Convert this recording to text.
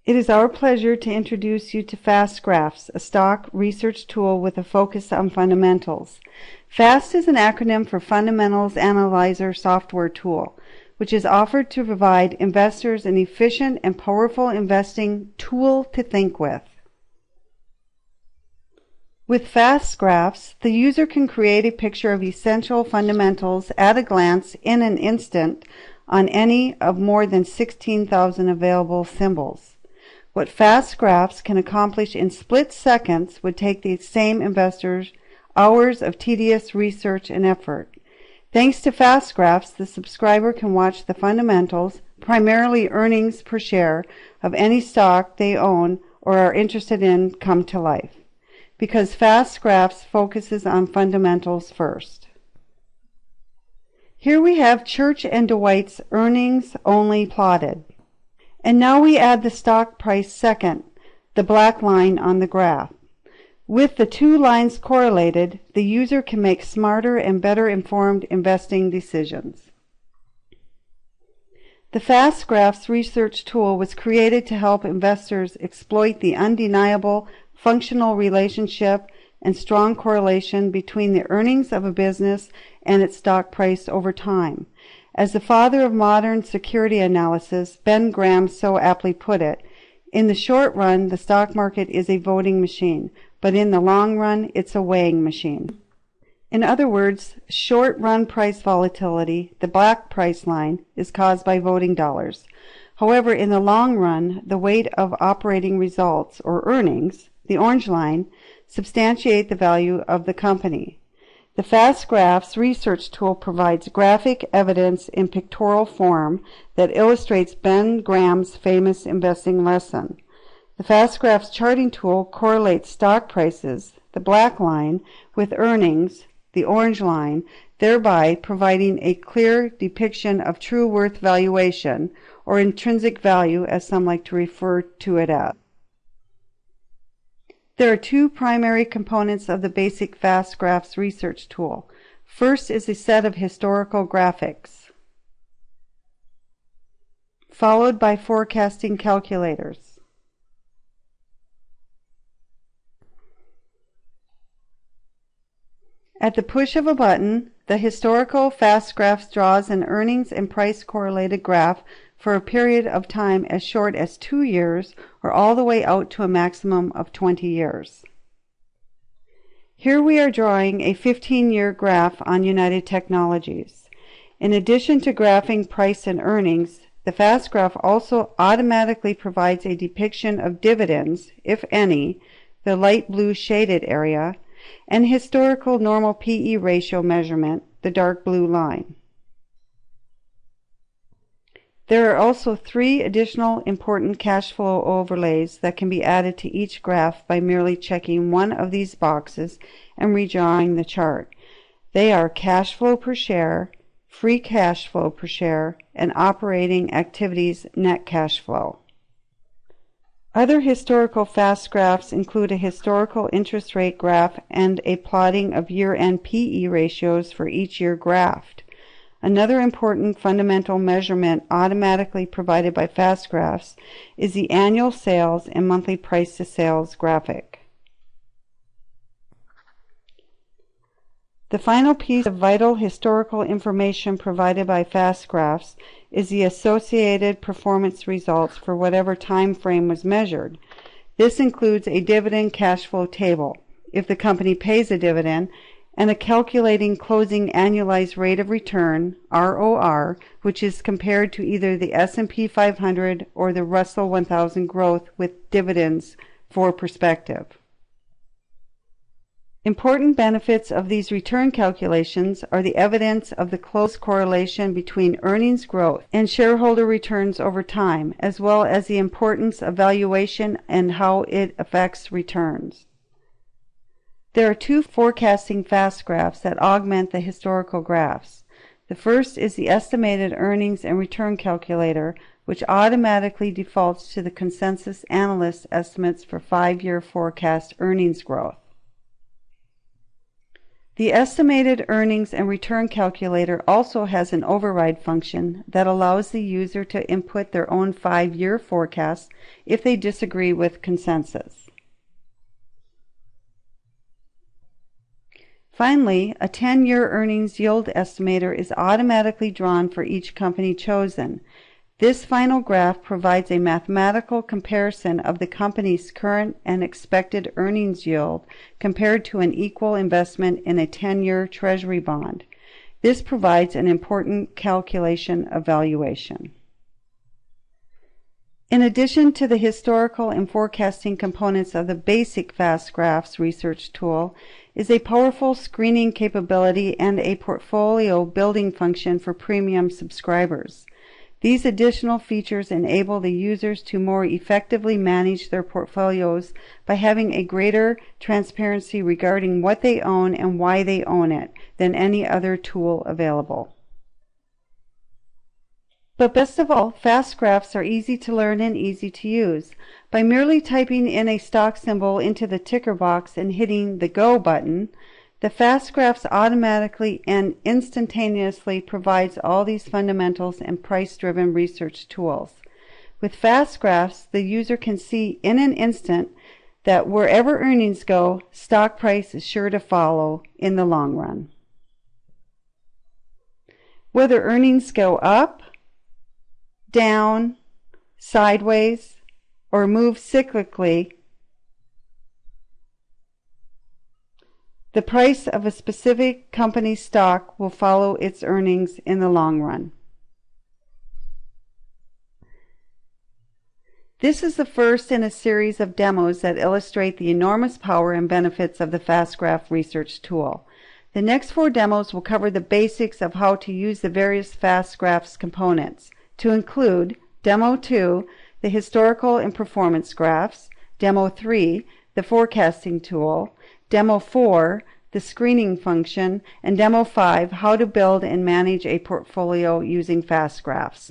It is our pleasure to introduce you to F.A.S.T Graphs, a stock research tool with a focus on fundamentals. F.A.S.T is an acronym for Fundamentals Analyzer Software Tool, which is offered to provide investors an efficient and powerful investing tool to think with. With F.A.S.T Graphs, the user can create a picture of essential fundamentals at a glance in an instant on any of more than 16,000 available symbols. What F.A.S.T Graphs can accomplish in split seconds would take the same investors hours of tedious research and effort. Thanks to F.A.S.T Graphs, the subscriber can watch the fundamentals, primarily earnings per share, of any stock they own or are interested in come to life, because F.A.S.T Graphs focuses on fundamentals first. Here we have Church and Dwight's earnings only plotted. And now we add the stock price second, the black line on the graph. With the two lines correlated, the user can make smarter and better informed investing decisions. The F.A.S.T Graphs research tool was created to help investors exploit the undeniable functional relationship and strong correlation between the earnings of a business and its stock price over time. As the father of modern security analysis, Ben Graham so aptly put it, in the short run, the stock market is a voting machine, but in the long run, it's a weighing machine. In other words, short-run price volatility, the black price line, is caused by voting dollars. However, in the long run, the weight of operating results, or earnings, the orange line, substantiate the value of the company. The F.A.S.T Graphs research tool provides graphic evidence in pictorial form that illustrates Ben Graham's famous investing lesson. The F.A.S.T Graphs charting tool correlates stock prices, the black line, with earnings, the orange line, thereby providing a clear depiction of true worth valuation, or intrinsic value as some like to refer to it as. There are two primary components of the basic F.A.S.T Graphs research tool. First is a set of historical graphics, followed by forecasting calculators. At the push of a button, the historical F.A.S.T Graphs draws an earnings and price correlated graph for a period of time as short as 2 years or all the way out to a maximum of 20 years. Here we are drawing a 15-year graph on United Technologies. In addition to graphing price and earnings, the F.A.S.T graph also automatically provides a depiction of dividends, if any, the light blue shaded area, and historical normal P/E ratio measurement, the dark blue line. There are also 3 additional important cash flow overlays that can be added to each graph by merely checking one of these boxes and redrawing the chart. They are cash flow per share, free cash flow per share, and operating activities net cash flow. Other historical F.A.S.T graphs include a historical interest rate graph and a plotting of year-end P/E ratios for each year graphed. Another important fundamental measurement automatically provided by F.A.S.T Graphs is the annual sales and monthly price to sales graphic. The final piece of vital historical information provided by F.A.S.T Graphs is the associated performance results for whatever time frame was measured. This includes a dividend cash flow table, if the company pays a dividend, and a calculating closing annualized rate of return, ROR, which is compared to either the S&P 500 or the Russell 1000 growth with dividends for perspective. Important benefits of these return calculations are the evidence of the close correlation between earnings growth and shareholder returns over time, as well as the importance of valuation and how it affects returns. There are 2 forecasting F.A.S.T graphs that augment the historical graphs. The first is the estimated earnings and return calculator, which automatically defaults to the consensus analyst estimates for 5-year forecast earnings growth. The estimated earnings and return calculator also has an override function that allows the user to input their own 5-year forecast if they disagree with consensus. Finally, a 10-year earnings yield estimator is automatically drawn for each company chosen. This final graph provides a mathematical comparison of the company's current and expected earnings yield compared to an equal investment in a 10-year Treasury bond. This provides an important calculation of valuation. In addition to the historical and forecasting components of the basic F.A.S.T graphs research tool is a powerful screening capability and a portfolio building function for premium subscribers. These additional features enable the users to more effectively manage their portfolios by having a greater transparency regarding what they own and why they own it than any other tool available. But best of all, F.A.S.T graphs are easy to learn and easy to use. By merely typing in a stock symbol into the ticker box and hitting the Go button, the F.A.S.T graphs automatically and instantaneously provides all these fundamentals and price-driven research tools. With F.A.S.T graphs, the user can see in an instant that wherever earnings go, stock price is sure to follow in the long run. Whether earnings go up, down, sideways, or move cyclically, the price of a specific company's stock will follow its earnings in the long run. This is the first in a series of demos that illustrate the enormous power and benefits of the F.A.S.T graph research tool. The next 4 demos will cover the basics of how to use the various F.A.S.T graphs components, to include Demo 2, the historical and performance graphs, Demo 3, the forecasting tool, Demo 4, the screening function, and Demo 5, how to build and manage a portfolio using F.A.S.T graphs.